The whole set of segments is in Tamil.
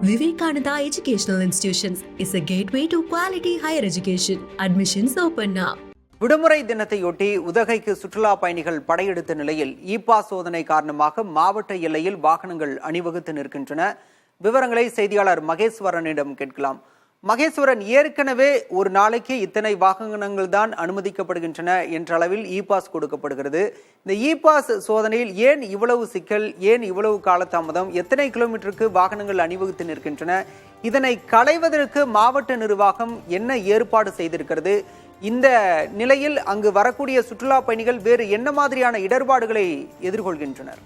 Vivekananda Educational Institutions is a gateway to quality higher education. Admissions open now. விடுமுறை தினத்தையொட்டி உதகைக்கு சுற்றுலா பயணிகள் படையெடுத்த நிலையில் பாஸ் சோதனை காரணமாக மாவட்ட எல்லையில் வாகனங்கள் அணிவகுத்து நிற்கின்றன. விவரங்களை செய்தியாளர் மகேஸ்வரனிடம் கேட்கலாம். மகேஸ்வரன், ஏற்கனவே ஒரு நாளைக்கு இத்தனை வாகனங்கள் தான் அனுமதிக்கப்படுகின்றன என்ற அளவில் பாஸ் கொடுக்கப்படுகிறது. இந்த பாஸ் சோதனையில் ஏன் இவ்வளவு சிக்கல், ஏன் இவ்வளவு காலதாமதம், எத்தனை கிலோமீட்டருக்கு வாகனங்கள் அணிவகுத்து நிற்கின்றன, இதனை களைவதற்கு மாவட்ட நிர்வாகம் என்ன ஏற்பாடு செய்திருக்கிறது? இந்த நிலையில் அங்கு வரக்கூடிய சுற்றுலா பயணிகள் வேறு என்ன மாதிரியான இடர்பாடுகளை எதிர்கொள்கின்றனர்?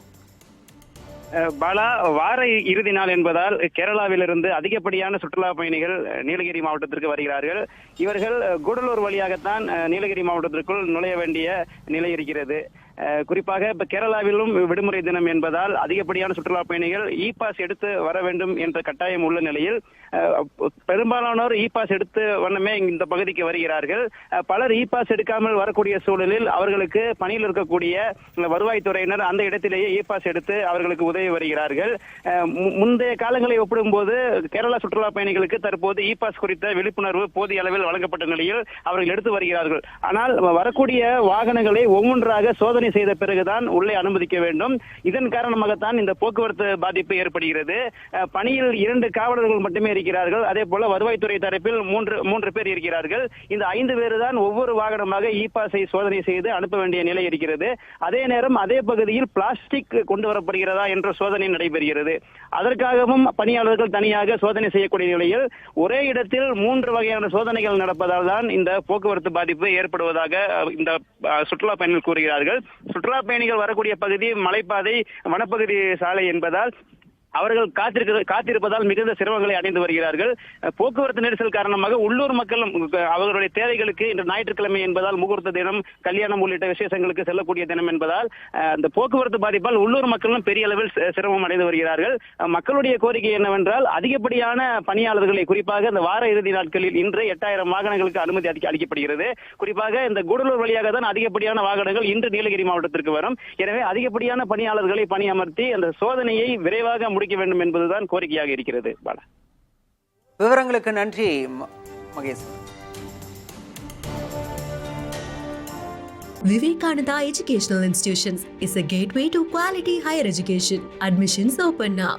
பாலா, வார இறுதி நாள் என்பதால் கேரளாவிலிருந்து அதிகப்படியான சுற்றுலா பயணிகள் நீலகிரி மாவட்டத்திற்கு வருகிறார்கள். இவர்கள் கூடலூர் வழியாகத்தான் நீலகிரி மாவட்டத்திற்குள் நுழைய வேண்டிய நிலை இருக்கிறது. குறிப்பாக இப்ப கேரளாவிலும் விடுமுறை தினம் என்பதால் அதிகப்படியான சுற்றுலா பயணிகள் பாஸ் எடுத்து வர வேண்டும் என்ற கட்டாயம் உள்ள நிலையில் பெரும்பாலானோர் பாஸ் எடுத்து வண்ணமே இந்த பகுதிக்கு வருகிறார்கள். பலர் பாஸ் எடுக்காமல் வரக்கூடிய சூழலில் அவர்களுக்கு பணியில் இருக்கக்கூடிய வருவாய்த்துறையினர் அந்த இடத்திலேயே பாஸ் எடுத்து அவர்களுக்கு உதவி வருகிறார்கள். முந்தைய காலங்களை ஒப்பிடும்போது கேரளா சுற்றுலா பயணிகளுக்கு தற்போது பாஸ் குறித்த விழிப்புணர்வு போதிய அளவில் வழங்கப்பட்ட நிலையில் அவர்கள் எடுத்து வருகிறார்கள். ஆனால் வரக்கூடிய வாகனங்களை ஒவ்வொன்றாக சோதனை செய்த பிறகுதான் உள்ளே அனுமதிக்க வேண்டும். இதன் காரணமாகத்தான் இந்த போக்குவரத்து பாதிப்பு ஏற்படுகிறது. பணியில் 2 காவலர்கள் மட்டுமே இருக்கிறார்கள். அதே போல வருவாய்த்துறை தரப்பில் 3 பேர் இருக்கிறார்கள். இந்த 5 பேர் தான் ஒவ்வொரு வாகனமாக பாஸை சோதனை செய்து அனுப்ப வேண்டிய நிலை இருக்கிறது. அதே நேரம் அதே பகுதியில் பிளாஸ்டிக் கொண்டு வரப்படுகிறதா என்ற சோதனை நடைபெறுகிறது. அதற்காகவும் பணியாளர்கள் தனியாக சோதனை செய்யக்கூடிய நிலையில் ஒரே இடத்தில் 3 வகையான சோதனைகள் நடப்பதால் தான் இந்த போக்குவரத்து பாதிப்பு ஏற்படுவதாக இந்த சுற்றுலா பயணிகள் கூறுகிறார்கள். சுற்றுலா பயணிகள் வரக்கூடிய பகுதி மலைப்பாதை, வனப்பகுதி சாலை என்பதால் அவர்கள் காத்திருப்பதால் மிகுந்த சிரமங்களை அடைந்து வருகிறார்கள். போக்குவரத்து நெரிசல் காரணமாக உள்ளூர் மக்களும் அவர்களுடைய தேவைகளுக்கு இன்று ஞாயிற்றுக்கிழமை என்பதால் முகூர்த்த தினம், கல்யாணம் உள்ளிட்ட விசேஷங்களுக்கு செல்லக்கூடிய தினம் என்பதால் அந்த போக்குவரத்து பாதிப்பால் உள்ளூர் மக்களும் பெரிய அளவில் சிரமம் அடைந்து வருகிறார்கள். மக்களுடைய கோரிக்கை என்னவென்றால் அதிகப்படியான பணியாளர்களை, குறிப்பாக இந்த வார இறுதி நாட்களில் இன்று 8000 வாகனங்களுக்கு அனுமதி அளிக்கப்படுகிறது. குறிப்பாக இந்த கூடலூர் வழியாக தான் அதிகப்படியான வாகனங்கள் இன்று நீலகிரி மாவட்டத்திற்கு வரும். எனவே அதிகப்படியான பணியாளர்களை பணியமர்த்தி அந்த சோதனையை விரைவாக முடிக்க வேண்டும் என்பதுதான் கோரிக்கையாக இருக்கிறது. விவரங்களுக்கு நன்றி Mahesh. Vivekananda Educational Institutions is a gateway to quality higher education. Admissions open now.